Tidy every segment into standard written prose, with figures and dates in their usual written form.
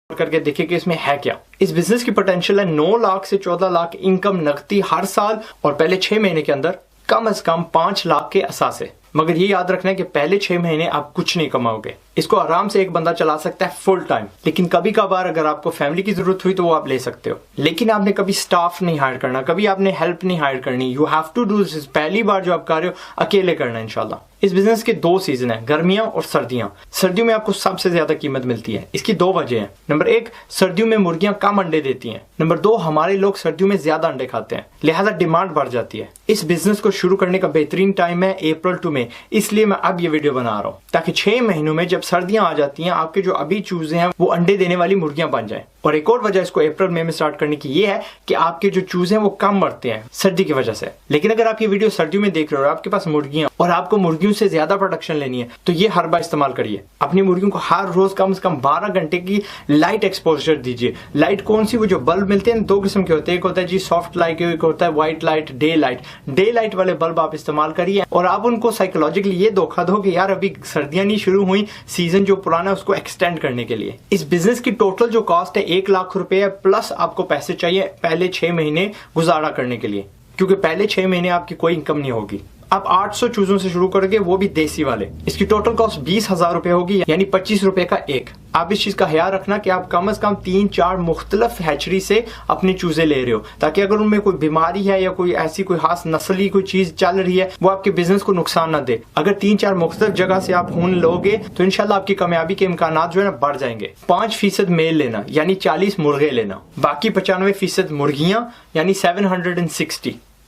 करके देखें कि इसमें है क्या। इस बिजनेस की पोटेंशियल है 9 लाख से 14 लाख इनकम नकदी हर साल, और पहले 6 महीने के अंदर कम से कम 5 लाख के असासे। मगर ये याद रखना है कि पहले 6 महीने आप कुछ नहीं कमाओगे। इसको आराम से एक बंदा चला सकता है फुल टाइम, लेकिन कभी कभार अगर आपको फैमिली की जरूरत हुई तो वो आप ले सकते हो, लेकिन आपने कभी स्टाफ नहीं हायर करना, कभी आपने हेल्प नहीं हायर करनी। You have to do this, पहली बार जो आप कर रहे हो अकेले करना है इंशाल्लाह। इस बिजनेस के 2 सीजन है, गर्मियां और सर्दियां। सर्दियों में आपको सबसे ज्यादा कीमत मिलती है। इसकी 2 वजह है। नंबर 1, सर्दियों में मुर्गियां कम अंडे देती हैं। नंबर 2, हमारे लोग सर्दियों में ज्यादा अंडे खाते हैं, लिहाजा डिमांड बढ़ जाती है। इस बिजनेस को शुरू करने का बेहतरीन टाइम है अप्रैल टू मई, इसलिए मैं अब ये वीडियो बना रहा हूँ ताकि 6 महीनों में जब सर्दियां आ जाती हैं आपके जो अभी चूजे हैं वो अंडे देने वाली मुर्गियां बन जाए। और एक और वजह इसको अप्रैल मई में स्टार्ट करने की ये है कि आपके जो चूजे हैं वो कम मरते हैं सर्दी की वजह से। लेकिन अगर आप ये वीडियो सर्दियों में देख रहे हो और आपके पास मुर्गियां और आपको मुर्गियों से ज्यादा प्रोडक्शन लेनी है तो ये हर्बा इस्तेमाल करिए। अपनी मुर्गियों को हर रोज कम से कम 12 घंटे की लाइट एक्सपोजर दीजिए। लाइट कौन सी? वो जो बल्ब मिलते हैं 2 किस्म के होते हैं, एक होता है जी सॉफ्ट लाइट, एक होता है white light, day light. Day light वाले बल्ब आप इस्तेमाल करिए और आप उनको साइकोलॉजिकली ये धोखा दो कि यार अभी सर्दियां नहीं शुरू हुई, सीजन जो पुराना है उसको एक्सटेंड करने के लिए। इस बिजनेस की टोटल जो कॉस्ट है 1 लाख रुपए है, प्लस आपको पैसे चाहिए पहले 6 महीने गुजारा करने के लिए, क्योंकि पहले 6 महीने आपकी कोई इनकम नहीं होगी। आप 800 चूजों से शुरू करोगे, वो भी देसी वाले। इसकी टोटल कॉस्ट 20,000 रुपए होगी, यानी 25 रुपए का एक। आप इस चीज का ख्याल रखना कि आप कम से कम 3-4 मुख्तलिफ हैचरी से अपने चूजे ले रहे हो, ताकि अगर उनमें कोई बीमारी है या कोई ऐसी कोई खास नस्ली कोई चीज चल रही है वो आपके बिजनेस को नुकसान ना दे। अगर 3-4 मुख्तलिफ जगह से आप खून लोगे तो इंशाल्लाह आपकी कामयाबी के इम्कान जो है ना बढ़ जाएंगे। 5% मेल लेना यानी 40 मुर्गे लेना, बाकी 95% मुर्गियां यानी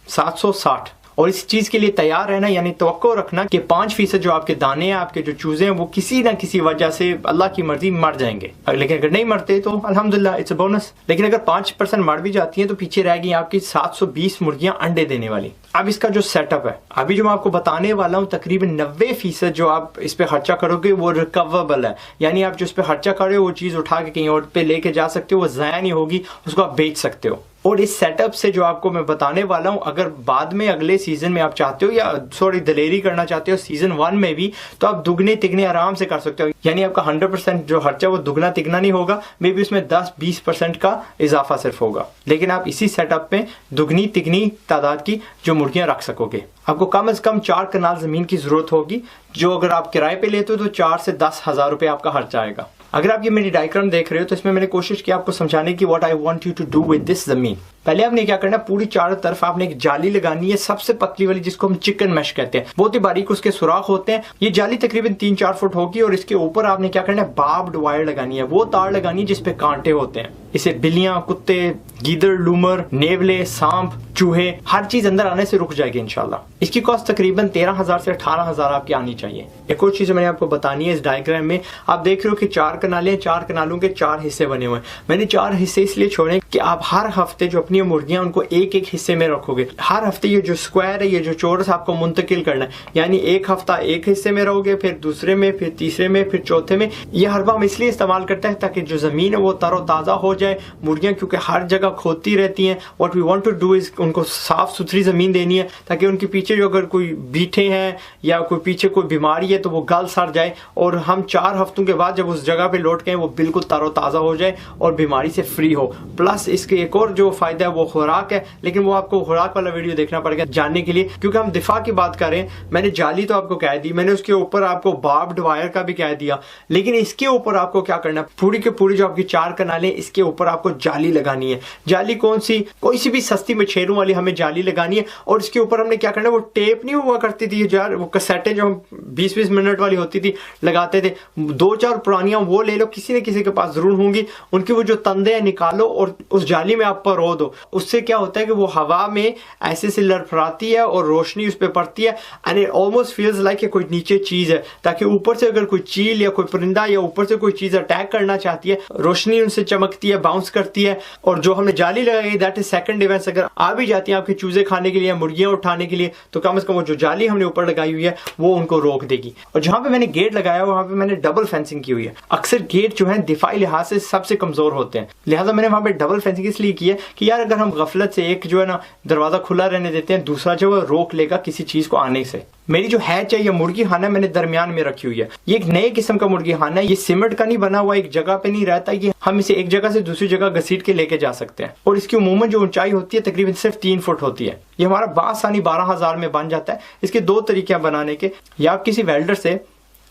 760। और इस चीज के लिए तैयार रहना, यानी तवक्को रखना कि 5% जो आपके दाने हैं, आपके जो चूजे हैं, वो किसी ना किसी वजह से अल्लाह की मर्जी मर जाएंगे। लेकिन अगर नहीं मरते तो अल्हम्दुलिल्लाह, इट्स अ बोनस। लेकिन अगर 5% मर भी जाती हैं तो पीछे रह गई आपकी 720 मुर्गियां अंडे देने वाली। अब इसका जो सेटअप है, अभी जो मैं आपको बताने वाला हूँ, तकरीबन 90% जो आप इस पे खर्चा करोगे वो रिकवरेबल है, यानी आप जो इस पे खर्चा कर रहे हो वो चीज उठा के कहीं और पे लेके जा सकते हो, वो जाया नहीं होगी, उसको आप बेच सकते हो। और इस सेटअप से जो आपको मैं बताने वाला हूं, अगर बाद में अगले सीजन में आप चाहते हो या दलेरी करना चाहते हो सीजन 1 में भी, तो आप दुगने तिगने आराम से कर सकते हो। यानी आपका 100% जो खर्चा वो दुगना तिगना नहीं होगा, मे बी उसमें 10-20% का इजाफा सिर्फ होगा, लेकिन आप इसी सेटअप में दुगनी तिगनी तादाद की जो मुर्गियां रख सकोगे। आपको कम से कम 4 कनाल जमीन की जरूरत होगी, जो अगर आप किराए पे लेते हो तो 4 से 10 हजार रुपए आपका खर्चा आएगा। अगर आप ये मेरी डायग्राम देख रहे हो तो इसमें मैंने कोशिश की आपको समझाने की what I want you to do with this जमीन। पहले आपने क्या करना है, पूरी चारों तरफ आपने एक जाली लगानी है, सबसे पतली वाली, जिसको हम चिकन मैश कहते हैं। बहुत ही बारीक उसके सुराख होते हैं। ये जाली तकरीबन 3-4 फुट होगी और इसके ऊपर आपने क्या करना है, बार्ब्ड वायर लगानी है। वो तार लगानी है जिसपे कांटे होते हैं। इसे बिल्लियां, कुत्ते, गीदड़, लूमर, नेवले, सांप, चूहे, हर चीज अंदर आने से रुक जाएगी इंशाल्लाह। इसकी कॉस्ट तकरीबन 13,000 से 18,000 आपकी आनी चाहिए। एक और चीज मैंने आपको बतानी है, इस डायग्राम में आप देख रहे हो कि 4 कनाले, 4 कनालों के 4 हिस्से बने हुए हैं। मैंने 4 हिस्से इसलिए छोड़े कि आप हर हफ्ते जो अपनी मुर्गियां उनको एक हिस्से में रखोगे। हर हफ्ते ये जो स्क्वायर है, ये जो चौरस आपको मुंतकिल करना है, यानी एक हफ्ता एक हिस्से में रहोगे, फिर दूसरे में, फिर तीसरे में, फिर चौथे में। ये हरबा हम इसलिए इस्तेमाल करते हैं ताकि जो जमीन है वो तरोताजा हो जाए। मुर्गियां क्योंकि हर जगह खोती रहती हैं, what we want to do is उनको साफ सुथरी जमीन देनी है, ताकि उनके पीछे जो अगर कोई बीठे हैं या कोई पीछे कोई बीमारी है तो वो गल सड़ जाए, और हम 4 हफ्तों के बाद जब उस जगह पे लौट गए वो बिल्कुल तरोताजा हो जाए और बीमारी से फ्री हो। प्लस इसके एक और जो फायदा है वो खुराक है, लेकिन वो आपको खुराक वाला वीडियो देखना पड़ेगा जानने के लिए, क्योंकि हम दिफा की बात कर रहे हैं। मैंने जाली तो आपको कह दी, मैंने उसके ऊपर आपको बार्ब्ड वायर का भी कह दिया, लेकिन इसके ऊपर आपको क्या करना है, पूरी के पूरी जो आपकी 4 कनाले, इसके ऊपर आपको जाली लगानी है। जाली कौन सी? कोई सी भी सस्ती मछेरों वाली हमें जाली लगानी है। और इसके ऊपर हमने क्या करना है, वो टेप नहीं हुआ करती थी यार, वो कैसेटें जो 20-20 मिनट वाली होती थी लगाते थे, 2-4 पुरानियां वो ले लो, किसी न किसी के पास जरूर होंगी। उनकी वो जो तंदे हैं निकालो और उस जाली में आप पर रो दो। उससे क्या होता है कि वो हवा में ऐसे से लड़खड़ाती है और रोशनी उस पर पड़ती है, and it almost feels like कोई नीचे चीज है, ताकि ऊपर से अगर कोई चील या कोई परिंदा या ऊपर से कोई चीज अटैक करना चाहती है, रोशनी उनसे चमकती है, बाउंस करती है। और जो हमने जाली लगाई दैट इज सेकंड डिफेंस। अगर आ भी जाती है आपके चूजे खाने के लिए, मुर्गियां उठाने के लिए, तो कम से कम वो जो जाली हमने ऊपर लगाई हुई है वो उनको रोक देगी। और जहां पे मैंने गेट लगाया वहां पे मैंने डबल फेंसिंग की हुई है। अक्सर गेट जो है दिफाई लिहाज से सबसे कमजोर होते हैं, लिहाजा मैंने वहां पे डबल फेंसिंग इसलिए की है कि यार अगर हम गफलत से एक जो है ना दरवाजा खुला रहने देते हैं, दूसरा जो है रोक लेगा किसी चीज को आने से। मेरी जो हैच है या मुर्गी खाना मैंने दरमियान में रखी हुई है। ये एक नए किस्म का मुर्गी खाना है, ये सीमेंट का नहीं बना हुआ, एक जगह पे नहीं रहता, ये हम इसे एक जगह से दूसरी जगह घसीट के लेके जा सकते हैं। और इसकी उमूमन जो ऊंचाई होती है तकरीबन सिर्फ 3 फुट होती है। ये हमारा बासानी 12,000 में बन जाता है। इसके 2 तरीके बनाने के, या आप किसी वेल्डर से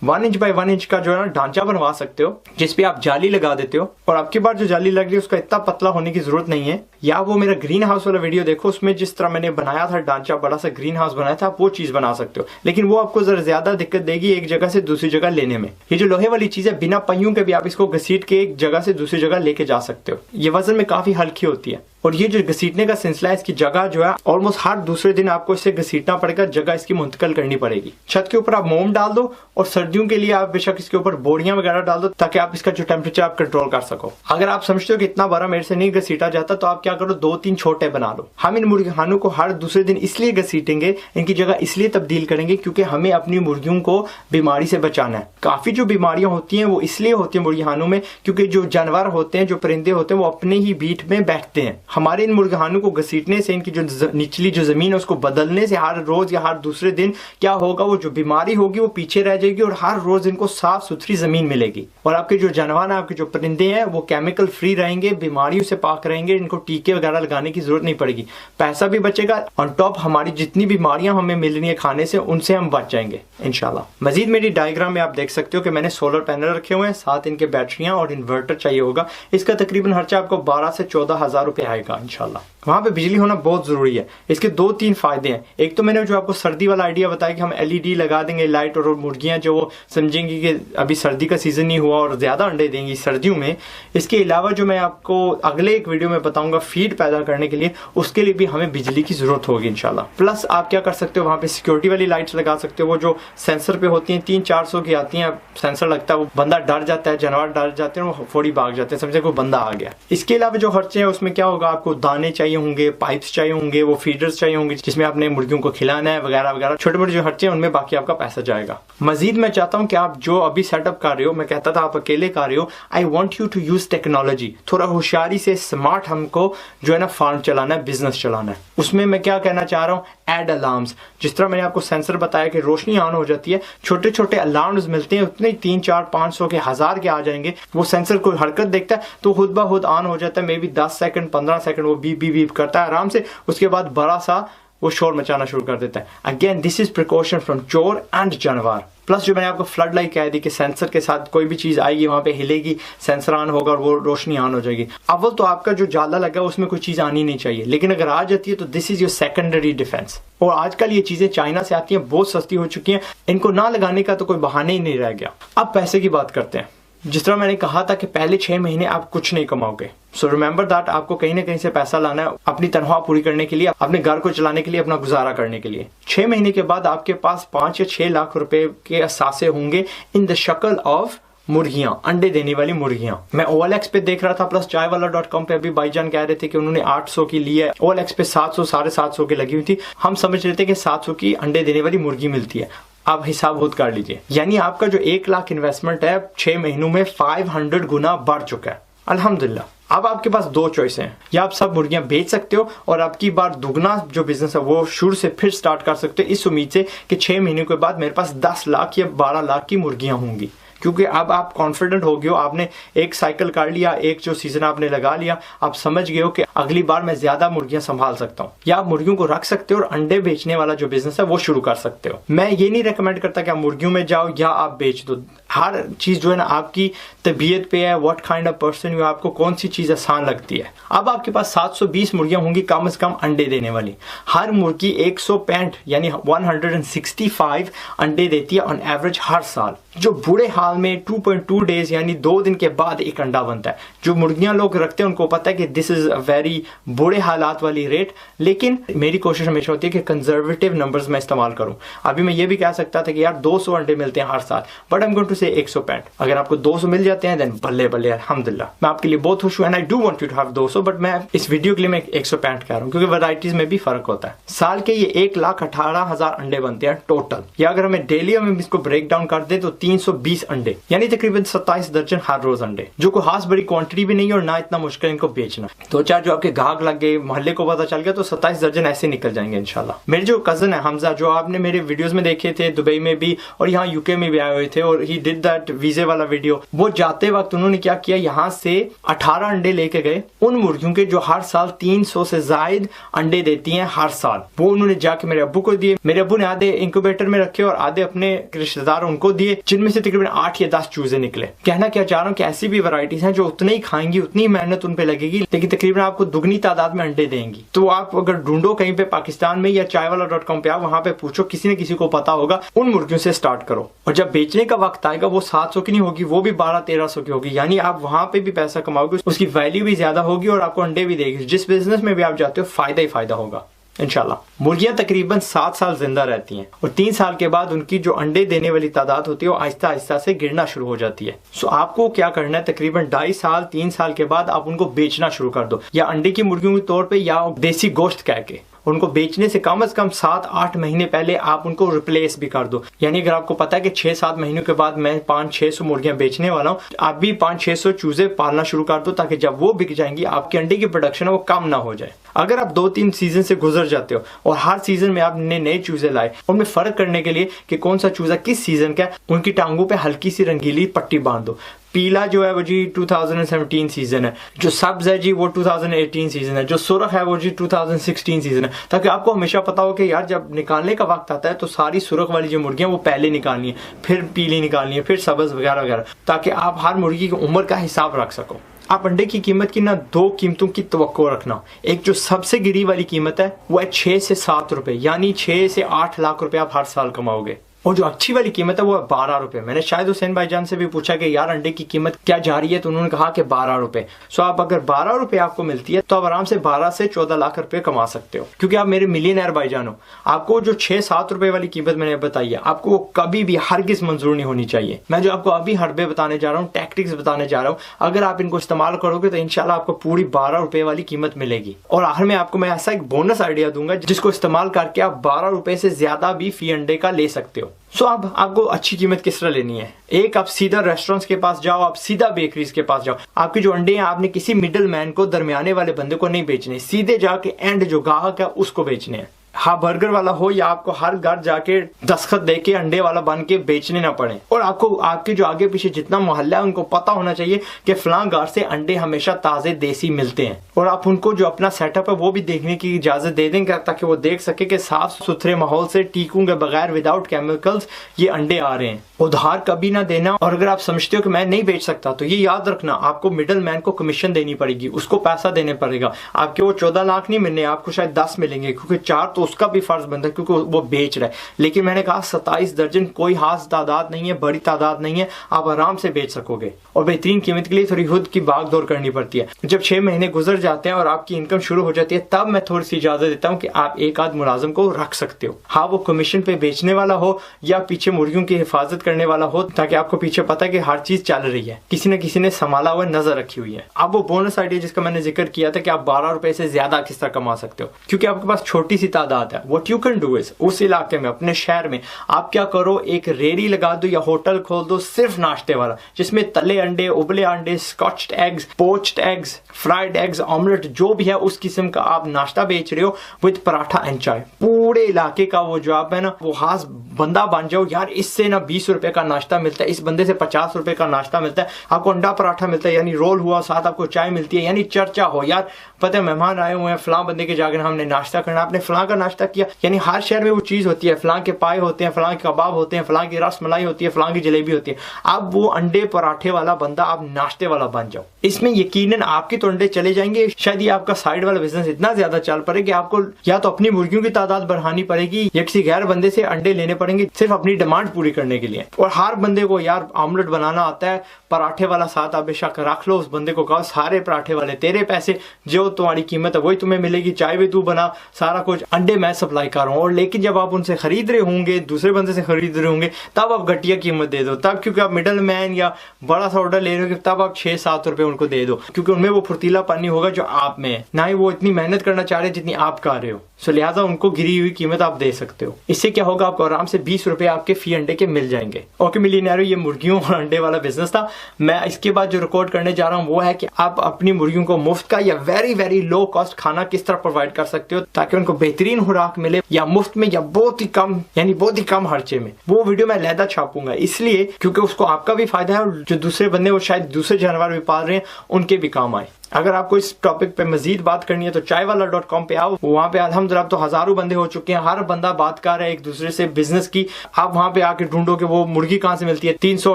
1 इंच बाय 1 इंच का जो है ना ढांचा बनवा सकते हो, जिसपे आप जाली लगा देते हो, और आपके पास जो जाली लग रही है उसका इतना पतला होने की जरूरत नहीं है। या वो मेरा ग्रीन हाउस वाला वीडियो देखो, उसमें जिस तरह मैंने बनाया था ढांचा, बड़ा सा ग्रीन हाउस बनाया था, आप वो चीज बना सकते हो। लेकिन वो आपको जरा ज्यादा दिक्कत देगी एक जगह से दूसरी जगह लेने में। ये जो लोहे वाली चीज है, बिना पहियों के भी आप इसको घसीट के एक जगह से दूसरी जगह लेके जा सकते हो। ये वजन में काफी हल्की होती है। और ये जो घसीटने का सिलसिला है, इसकी जगह जो है ऑलमोस्ट हर दूसरे दिन आपको इसे घसीटना पड़ेगा, जगह इसकी मुंतकिल करनी पड़ेगी। छत के ऊपर आप मोम डाल दो, और सर्दियों के लिए आप बेशक इसके ऊपर बोरियां वगैरह डाल दो, ताकि आप इसका जो टेम्परेचर आप कंट्रोल कर सको। अगर आप समझते हो कि इतना बड़ा मेरे से नहीं घसीटा जाता, तो आप क्या करो, 2-3 छोटे बना लो। हम इन मुर्गी खानों को हर दूसरे दिन इसलिए घसीटेंगे, इनकी जगह इसलिए तब्दील करेंगे क्योंकि हमें अपनी मुर्गियों को बीमारी से बचाना है। काफी जो बीमारियां होती हैं वो इसलिए होती है मुर्गी खानों में, क्योंकि जो जानवर होते हैं, जो परिंदे होते हैं, वो अपने ही बीट में बैठते हैं। हमारे इन मुर्गी को घसीटने से, इनकी जो निचली जो जमीन है उसको बदलने से, हर रोज या हर दूसरे दिन क्या होगा, वो जो बीमारी होगी वो पीछे रह जाएगी, और हर रोज इनको साफ सुथरी जमीन मिलेगी। और आपके जो जानवर हैं, आपके जो परिंदे हैं, वो केमिकल फ्री रहेंगे, बीमारियों से पाक रहेंगे, इनको टीके वगैरह लगाने की जरूरत नहीं पड़ेगी, पैसा भी बचेगा। ऑन टॉप हमारी जितनी बीमारियां हमें मिल रही है खाने से, उनसे हम बच जाएंगे इंशाल्लाह। मजीद मेरी डायग्राम में आप देख सकते हो कि मैंने सोलर पैनल रखे हुए हैं, साथ इनके बैटरियां और इन्वर्टर चाहिए होगा। इसका तकरीबन खर्चा आपको 12 से 14,000 रुपए आएगा इंशाल्लाह। वहां पे बिजली होना बहुत जरूरी है। इसके 2-3 फायदे हैं। एक तो मैंने जो आपको सर्दी वाला आइडिया बताया कि हम LED लगा देंगे लाइट, और मुर्गियां जो वो समझेंगी कि अभी सर्दी का सीजन नहीं हुआ और ज्यादा अंडे देंगी सर्दियों में। इसके अलावा जो मैं आपको अगले एक वीडियो में बताऊंगा फीड पैदा करने के लिए, उसके लिए भी हमें बिजली की जरूरत होगी इंशाल्लाह। प्लस आप क्या कर सकते हो, वहां पे सिक्योरिटी वाली लाइट्स लगा सकते हो, वो जो सेंसर पे होती हैं, 300-400 की आती हैं। सेंसर लगता है, वो बंदा डर जाता है, जानवर डर जाते हैं, वो फौरी भाग जाते हैं, समझे कोई बंदा आ गया। इसके अलावा जो खर्चे हैं उसमें क्या होगा, आपको दाने चाहिए होंगे, पाइप्स चाहिए होंगे, वो फीडर्स चाहिए होंगे जिसमें आपने मुर्गियों को खिलाना है वगैरह वगैरह, छोटे मोटे जो खर्चे हैं उनमें बाकी आपका पैसा जाएगा। मजीद मैं चाहता हूं कि आप जो अभी सेटअप कर रहे हो, मैं कहता था आप अकेले कर रहे हो, I want you to use technology. थोड़ा होशियारी से स्मार्ट हमको जो है ना फार्म चलाना है, बिजनेस चलाना है। उसमें मैं क्या कहना चाह रहा हूँ, एड अलार्म्स। जिस तरह मैंने आपको सेंसर बताया कि रोशनी ऑन हो जाती है, छोटे छोटे अलार्म्स मिलते हैं, उतने 300-400-500 के 1000 के आ जाएंगे। वो सेंसर कोई हरकत देखता है तो खुद ब खुद ऑन हो जाता है, मे बी 10 सेकंड 15 सेकंड वो बीप बीप बीप करता है आराम से। उसके बाद बड़ा सा वो शोर मचाना शुरू कर देता है। Again this is precaution from चोर एंड जानवर। प्लस जो मैंने आपको फ्लड लाइट कह दी कि सेंसर के साथ कोई भी चीज आएगी वहां पे हिलेगी, सेंसर ऑन होगा और वो रोशनी ऑन हो जाएगी। अव्वल तो आपका जो जाला लगा उसमें कोई चीज आनी नहीं चाहिए, लेकिन अगर आ जाती है तो this is your secondary defence. और आजकल ये चीजें चाइना से आती हैं, बहुत सस्ती हो चुकी हैं, इनको ना लगाने का तो कोई बहाने ही नहीं रह गया। अब पैसे की बात करते हैं। जिस तरह मैंने कहा था कि पहले 6 महीने आप कुछ नहीं कमाओगे, सो रिमेंबर दैट आपको कहीं ना कहीं से पैसा लाना है अपनी तनख्वाह पूरी करने के लिए, अपने घर को चलाने के लिए, अपना गुजारा करने के लिए। 6 महीने के बाद आपके पास 5 या 6 लाख रुपए के असासे होंगे इन द शक्ल ऑफ मुर्गियां, अंडे देने वाली मुर्गियां। मैं OLX पे देख रहा था, प्लस चायवाला.com पे अभी भाईजान कह रहे थे कि उन्होंने 800 की ली है, OLX पे 700 750 की लगी हुई थी। हम समझ रहे थे कि 700 की अंडे देने वाली मुर्गी मिलती है। आप हिसाब खुद कर लीजिए, यानी आपका जो 1 लाख इन्वेस्टमेंट है 6 महीनों में 500 गुना बढ़ चुका है अल्हम्दुलिल्लाह। अब आपके पास 2 चॉइस हैं, या आप सब मुर्गियां बेच सकते हो और आपकी बार दुगना जो बिजनेस है वो शुरू से फिर स्टार्ट कर सकते हो, इस उम्मीद से कि 6 महीने के बाद मेरे पास 10 लाख या 12 लाख की मुर्गियां होंगी। क्योंकि अब आप कॉन्फिडेंट हो गए हो, आपने एक साइकिल कर लिया, एक जो सीजन आपने लगा लिया, आप समझ गए हो कि अगली बार मैं ज्यादा मुर्गियां संभाल सकता हूँ। या आप मुर्गियों को रख सकते हो और अंडे बेचने वाला जो बिजनेस है वो शुरू कर सकते हो। मैं ये नहीं रेकमेंड करता कि आप मुर्गियों में जाओ या आप बेच दो। हर चीज जो है ना आपकी तबीयत पे है, what kind of person you, आपको कौन सी चीज आसान लगती है। अब आपके पास 720 मुर्गियां होंगी कम से कम अंडे देने वाली। हर मुर्गी 165 यानी 165 अंडे देती है ऑन एवरेज हर साल, जो बुरे हाल में 2.2 डेज यानी 2 दिन के बाद एक अंडा बनता है। जो मुर्गियां लोग रखते हैं उनको पता है कि दिस इज अ वेरी बुरे हालात वाली रेट, लेकिन मेरी कोशिश हमेशा होती है कि कंजर्वेटिव नंबर्स मैं इस्तेमाल करूं। अभी मैं ये भी कह सकता था कि यार 200 अंडे मिलते हैं हर साल, but I am going to say 165। अगर आपको 200 मिल जाते हैं देन बल्ले बल्ले अल्हम्दुलिल्लाह, मैं आपके लिए बहुत खुश हूँ and I do want you to have 200, but मैं इस वीडियो के लिए मैं 165 कह रहा हूँ क्योंकि वैरायटीज में भी फर्क होता है। साल के ये 1,18,000 अंडे बनते हैं टोटल, या अगर हमें डेली हम इसको ब्रेक डाउन कर दे तो 320 अंडे यानी तकरीबन 27 दर्जन हर रोज अंडे, जो कोई खास बड़ी क्वांटिटी भी नहीं है और ना इतना मुश्किल इनको बेचना। दो चार जो आपके गाहक लग गए, मोहल्ले को पता चल गया तो 27 दर्जन ऐसे निकल जाएंगे इंशाल्लाह। मेरे जो कजन है हमजा, जो आपने मेरे वीडियोस में देखे थे दुबई में भी और यहाँ यूके में भी आए हुए थे और ही डिड दैट वीजे वाला वीडियो, वो जाते वक्त उन्होंने क्या किया, यहाँ से 18 अंडे लेके गए उन मुर्गियों के जो हर साल 300 से जायद अंडे देती हैं हर साल। वो उन्होंने जाके मेरे अब्बू को दिए, मेरे अब्बू ने आधे इंक्यूबेटर में रखे और आधे अपने रिश्तेदार उनको दिए, जिनमें से तकरीबन 8 या 10 चूजे निकले। कहना क्या चाह रहा हूँ कि ऐसी भी वैरायटीज हैं जो उतने ही खाएंगी, उतनी मेहनत उन पे लगेगी, लेकिन तकरीबन आपको दुगनी तादाद में अंडे देंगी। तो आप अगर ढूंढो कहीं पे पाकिस्तान में या चायवाला.com पे आओ, वहां पे पूछो, किसी न किसी को पता होगा, उन मुर्गियों से स्टार्ट करो। और जब बेचने का वक्त आएगा वो 700 की नहीं होगी, वो भी 1200-1300 की होगी, यानी आप वहां पे भी पैसा कमाओगे, उसकी वैल्यू भी ज्यादा होगी और आपको अंडे भी देगी। जिस बिजनेस में भी आप जाते हो फायदा ही फायदा होगा इंशाल्लाह। मुर्गियां तकरीबन 7 साल जिंदा रहती हैं और 3 साल के बाद उनकी जो अंडे देने वाली तादाद होती है वो आहिस्ता आहिस्ता से गिरना शुरू हो जाती है। सो आपको क्या करना है, तकरीबन 2.5 साल 3 साल के बाद आप उनको बेचना शुरू कर दो, या अंडे की मुर्गियों के तौर पे या देसी गोश्त कह के। उनको बेचने से कम 7-8 महीने पहले आप उनको रिप्लेस भी कर दो। यानी अगर आपको पता है कि 6-7 महीनों के बाद मैं 500-600 मुर्गियां बेचने वाला हूँ, आप भी 500-600 चूजे पालना शुरू कर दो, ताकि जब वो बिक जाएंगी आपके अंडे की प्रोडक्शन है वो कम ना हो जाए। अगर आप 2-3 सीजन से गुजर जाते हो और हर सीजन में आपने नए चूजे लाए, उनमें फर्क करने के लिए कि कौन सा चूजा किस सीजन का है, उनकी टांगों पे हल्की सी रंगीली पट्टी बांध दो। पीला जो है वो जी 2017 सीजन है, जो सब्ज है जी वो 2018 सीजन है, जो सुर्ख है वो जी 2016 सीजन है, ताकि आपको हमेशा पता हो कि यार जब निकालने का वक्त आता है तो सारी सुर्ख वाली जो मुर्गियां वो पहले निकालनी है, फिर पीली निकालनी है, फिर सब्ज वगैरह वगैरह, ताकि आप हर मुर्गी की उम्र का हिसाब रख सको। आप अंडे की कीमत की ना 2 कीमतों की तवक्को रखना। एक जो सबसे गिरी वाली कीमत है वो है 6 से 7 रुपए, यानी 6 से 8 लाख रुपए आप हर साल कमाओगे। और जो अच्छी वाली कीमत है वो है 12 रुपए। मैंने शायद हुसैन भाईजान से भी पूछा कि यार अंडे की कीमत क्या जा रही है, तो उन्होंने कहा कि 12 रुपए। सो आप अगर 12 रुपए आपको मिलती है तो आप आराम से 12 से 14 लाख रुपए कमा सकते हो, क्योंकि आप मेरे मिलियनर भाईजान हो। आपको जो 6-7 रुपए वाली कीमत मैंने बताई है, आपको वो कभी भी हरगिज मंजूर नहीं होनी चाहिए। मैं जो आपको अभी हरबे बताने जा रहा हूँ, टैक्टिक्स बताने जा रहा हूँ, अगर आप इनको इस्तेमाल करोगे तो इंशाल्लाह आपको पूरी 12 रुपए वाली कीमत मिलेगी। और आखिर में आपको मैं ऐसा एक बोनस आइडिया दूंगा जिसको इस्तेमाल करके आप 12 रुपए से ज्यादा भी फी अंडे का ले सकते हो। सो अब आपको अच्छी कीमत किस तरह लेनी है, एक आप सीधा रेस्टोरेंट्स के पास जाओ, आप सीधा बेकरीज के पास जाओ। आपके जो अंडे हैं आपने किसी मिडल मैन को, दरमियाने वाले बंदे को नहीं बेचने, सीधे जाके एंड जो ग्राहक है उसको बेचने हैं। हाँ, बर्गर वाला हो या आपको हर घर जाके दस्तखत देके अंडे वाला बन के बेचने ना पड़े। और आपको आपके जो आगे पीछे जितना मोहल्ला है उनको पता होना चाहिए कि फलां घर से अंडे हमेशा ताजे देसी मिलते हैं। और आप उनको जो अपना सेटअप है वो भी देखने की इजाजत दे देंगे, ताकि वो देख सके कि साफ सुथरे माहौल से टीकों के बगैर विदाउट केमिकल्स ये अंडे आ रहे हैं। उधार कभी ना देना। और अगर आप समझते हो कि मैं नहीं बेच सकता तो ये याद रखना, आपको मिडल मैन को कमीशन देनी पड़ेगी, उसको पैसा देने पड़ेगा। आपके वो 14 लाख नहीं मिलने, आपको शायद 10 मिलेंगे, क्योंकि 4 तो उसका भी फर्ज बनता है क्योंकि वो बेच रहा है। लेकिन मैंने कहा 27 दर्जन कोई खास तादाद नहीं है, बड़ी तादाद नहीं है, आप आराम से बेच सकोगे। और बेहतरीन कीमत के लिए थोड़ी खुद की भाग दौड़ करनी पड़ती है। जब 6 महीने गुजर जाते हैं और आपकी इनकम शुरू हो जाती है, तब मैं थोड़ी सी इजाजत देता हूँ कि आप एक आध मुलाजिम को रख सकते हो। हाँ, वो कमीशन पे बेचने वाला हो या पीछे मुर्गियों की हिफाजत करने वाला हो, ताकि आपको पीछे पता है कि हर चीज चल रही है, किसी न किसी ने संभाला हुआ नजर रखी हुई है। अब वो बोनस आइडिया जिसका मैंने जिक्र किया था कि आप 12 रुपए से ज्यादा किस तरह कमा सकते हो, क्योंकि आपके पास छोटी सी तादाद है। What you can do is, उस इलाके में अपने शहर में आप क्या करो, एक रेडी लगा दो या होटल खोल दो सिर्फ नाश्ते वाला, जिसमें तले अंडे, उबले अंडे, स्कॉच्ड eggs, poached eggs, fried eggs, omelette, जो भी है उस किस्म का आप नाश्ता बेच रहे हो विद पराठा एंड चाय। पूरे इलाके का वो जो आप है ना वो खास बंदा बन जाओ, यार इससे ना 20 रुपए का नाश्ता मिलता है, इस बंदे से 50 रुपए का नाश्ता मिलता है, आपको अंडा पराठा मिलता है, यानी रोल हुआ, साथ आपको चाय मिलती है, यानी चर्चा हो, यार पता है मेहमान आए हुए हैं, फलां बंदे के जाकर हमने नाश्ता करना, आपने फलां का नाश्ता किया। यानी हर शहर में वो चीज होती है, फलां के पाए होते हैं, फलां के कबाब होते हैं, फलां की रस मलाई होती है, फलां की जलेबी होती है। अब वो अंडे पराठे वाला बंदा आप नाश्ते वाला बन जाओ। इसमें यकीनन आपके तो अंडे चले जाएंगे, शायद ये आपका साइड वाला बिजनेस इतना ज्यादा चल पड़े कि आपको या तो अपनी मुर्गियों की तादाद बढ़ानी पड़ेगी या किसी गैर बंदे से अंडे लेने पड़ेंगे पड़ेंगे सिर्फ अपनी डिमांड पूरी करने के लिए। और हर बंदे को यार ऑमलेट बनाना आता है, पराठे वाला साथ आप बेशक रख लो, उस बंदे को कहो सारे पराठे वाले तेरे पैसे, जो तुम्हारी कीमत है वही तुम्हें मिलेगी, चाय भी तू बना, सारा कुछ, अंडे मैं सप्लाई कर रहा हूँ। और लेकिन जब आप उनसे खरीद रहे होंगे, दूसरे बंदे से खरीद रहे होंगे, तब आप घटिया कीमत दे दो, तब क्योंकि आप मिडल मैन या बड़ा सा ऑर्डर ले रहे हो, तब आप 6-7 रुपए उनको दे दो, क्योंकि उनमें वो फुर्तीला पानी होगा जो आप में है, ना ही वो इतनी मेहनत करना चाह रहे जितनी आप कर रहे हो। सो लिहाजा उनको गिरी हुई कीमत आप दे सकते हो। इससे क्या होगा, आपको आराम से 20 रुपए आपके फी अंडे के मिल जाएंगे। ओके मिलियनेरो, ये मुर्गियों और अंडे वाला बिजनेस था। मैं इसके बाद जो रिकॉर्ड करने जा रहा हूँ वो है कि आप अपनी मुर्गियों को मुफ्त का या वेरी वेरी लो कॉस्ट खाना किस तरह प्रोवाइड कर सकते हो ताकि उनको बेहतरीन खुराक मिले, या मुफ्त में या बहुत ही कम, यानी बहुत ही कम खर्चे में। वो वीडियो मैं लहदा छापूंगा इसलिए क्योंकि उसको आपका भी फायदा है और जो दूसरे बंदे वो शायद दूसरे जानवर भी पाल रहे हैं उनके भी काम आए। अगर आपको इस टॉपिक पे मजीद बात करनी है तो चायवाला.com पे आओ, वहाँ पे अल्हम्दुलिल्लाह तो हजारों बंदे हो चुके हैं, हर बंदा बात कर रहा है एक दूसरे से बिजनेस की। आप वहाँ पे आके ढूंढो कि वो मुर्गी कहाँ से मिलती है, 300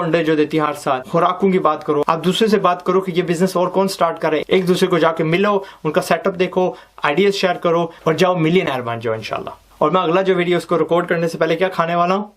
अंडे जो देती है हर साल, खुराकों की बात करो, आप दूसरे से बात करो कि ये बिजनेस और कौन स्टार्ट करे, एक दूसरे को जाके मिलो, उनका सेटअप देखो, आइडियाज शेयर करो और जाओ मिलियनेयर बन जाओ इंशाल्लाह। और मैं अगला जो वीडियो उसको रिकॉर्ड करने से पहले क्या खाने वाला हूँ,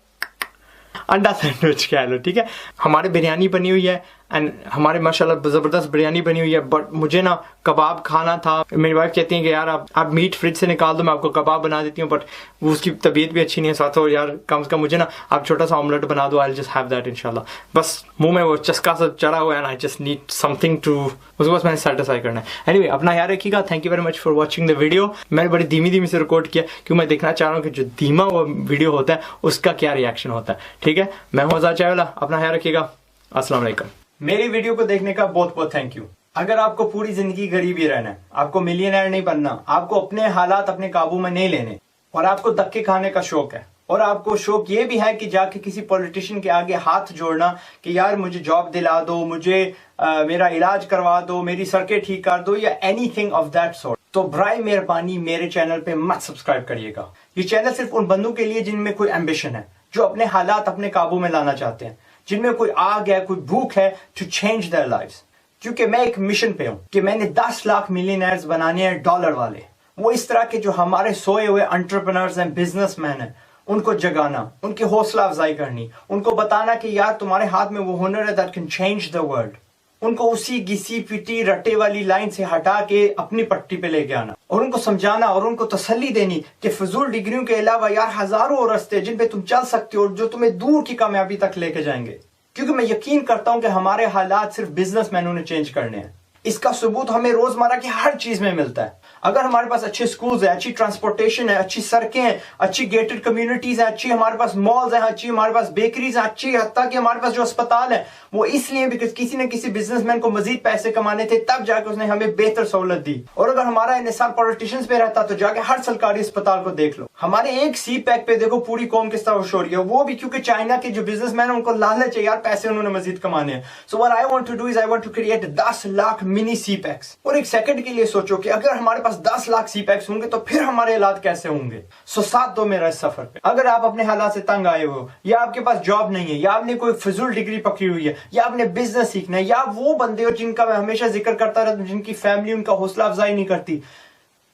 अंडा सैंडविच कह लो, ठीक है। हमारे बिरयानी बनी हुई है एंड हमारे माशाल्लाह जबरदस्त बिरयानी बनी हुई है, बट मुझे ना कबाब खाना था। मेरी वाइफ कहती है कि यार आप मीट फ्रिज से निकाल दो, मैं आपको कबाब बना देती हूँ, बट वो उसकी तबीयत भी अच्छी नहीं है, साथ हो यार कम से कम मुझे ना आप छोटा सा ऑमलेट बना दो, आई जस्ट हैव दैट इंशाल्लाह। बस मुंह में वो चस्का सा चढ़ा हुआ है, I just need something to, उसको बस मैंने सेटिस्फाई करना है। एनीवे, अपना याद रखिएगा। Thank you very much for watching the video. मैंने बड़ी धीमी से रिकॉर्ड किया क्योंकि मैं देखना चाह रहा हूँ कि जो धीमा वो वीडियो होता है उसका क्या रिएक्शन होता है, ठीक है। मैं हूं आजाद चायवाला, अपना ख्याल रखिएगा। अस्सलाम वालेकुम। मेरी वीडियो को देखने का बहुत बहुत थैंक यू। अगर आपको पूरी जिंदगी गरीब ही रहना है, आपको मिलियनेयर नहीं बनना, आपको अपने हालात अपने काबू में नहीं लेने और आपको धक्के खाने का शौक है, और आपको शौक ये भी है कि जाके किसी पॉलिटिशियन के आगे हाथ जोड़ना कि यार मुझे जॉब दिला दो, मुझे मेरा इलाज करवा दो, मेरी सड़कें ठीक कर दो, या एनीथिंग ऑफ दैट सॉर्ट, तो बराए मेहरबानी मेरे चैनल पे मत सब्सक्राइब करिएगा। ये चैनल सिर्फ उन बंदों के लिए जिनमें कोई एम्बिशन है, जो अपने हालात अपने काबू में लाना चाहते हैं, जिनमें कोई आग है, कोई भूख है टू चेंज देयर लाइव्स। क्योंकि मैं एक मिशन पे हूं कि मैंने 10 लाख मिलियनेयर्स बनाने हैं, डॉलर वाले, वो इस तरह के जो हमारे सोए हुए एंटरप्रेन्योर्स हैं, बिजनेसमैन हैं, उनको जगाना, उनकी हौसला अफजाई करनी, उनको बताना कि यार तुम्हारे हाथ में वो हुनर है that can change the world. उनको उसी घिसी पिटी रट्टे वाली लाइन से हटा के अपनी पट्टी पे लेके आना और उनको समझाना और उनको तसल्ली देनी कि फजूल डिग्रियों के अलावा यार हजारों रास्ते जिन पे तुम चल सकते हो, जो तुम्हें दूर की कामयाबी तक लेके जाएंगे। क्योंकि मैं यकीन करता हूं कि हमारे हालात सिर्फ बिजनेसमैनों ने चेंज करने हैं। इसका सबूत हमें रोजमर्रा की हर चीज में मिलता है। अगर हमारे पास अच्छे स्कूल्स है, अच्छी ट्रांसपोर्टेशन है, अच्छी सड़कें हैं, अच्छी गेटेड कम्युनिटीज है, अच्छी हमारे पास मॉल्स हैं, अच्छी हमारे पास बेकरीज हैं, अच्छी हत्ता कि हमारे पास जो अस्पताल है वो इसलिए बिकॉज किसी न किसी बिजनेसमैन को मजीद पैसे कमाने थे, तब जाके उसने हमें बेहतर सहूलत दी। और अगर हमारा इन्हिसार पॉलिटिशियंस पे रहता तो जाके हर सरकारी अस्पताल को देख लो। हमारे एक सी पैक पे देखो पूरी कौम किस तरह खुश हो रही है, वो भी क्योंकि चाइना के जो बिजनेसमैन है उनको लालच है यार, पैसे उन्होंने मजीद कमाने हैं। So what I want to do is I want to create 10 lakh mini sea packs. और एक सेकंड के लिए सोचो कि अगर हमारे पास 10 लाख सी पैक्स होंगे तो फिर हमारे हालात कैसे होंगे। सो साथ दो मेरा इस सफर पे। अगर आप अपने हालात से तंग आए हो, या आपके पास जॉब नहीं है, या आपने कोई फजूल डिग्री पकड़ी हुई है, या आपने बिजनेस सीखना है, या वो बंदे हो जिनका मैं हमेशा जिक्र करता रहता हूं, जिनकी फैमिली उनका हौसला अफजाई नहीं करती,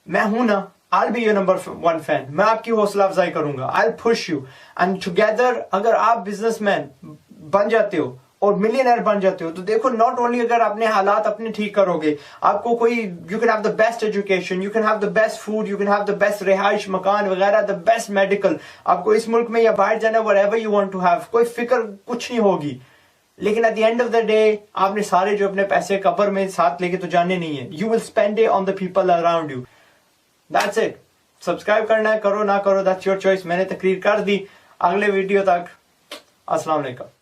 मैं हूं ना, I'll be your number 1 fan। मैं आपकी हौसला अफजाई करूंगा, I'll push you and together अगर आप बिजनेसमैन बन जाते हो और मिलियनेयर बन जाते हो तो देखो, नॉट ओनली अगर अपने हालात अपने ठीक करोगे, आपको कोई you can have the best education, you can have the best food, you can have the best रिहाइश मकान वगैरह, द बेस्ट मेडिकल, आपको इस मुल्क में या बाहर जाना, whatever you want to have, कोई फिक्र कुछ नहीं होगी। लेकिन at the end of the day आपने सारे जो अपने पैसे कब्र में साथ लेके तो जाने नहीं है। You will spend it on the people around you, that's it. Subscribe करना है, करो ना करो, दैट्स योर चॉइस। मैंने तकरीर कर दी। अगले वीडियो तक अस्सलाम वालेकुम।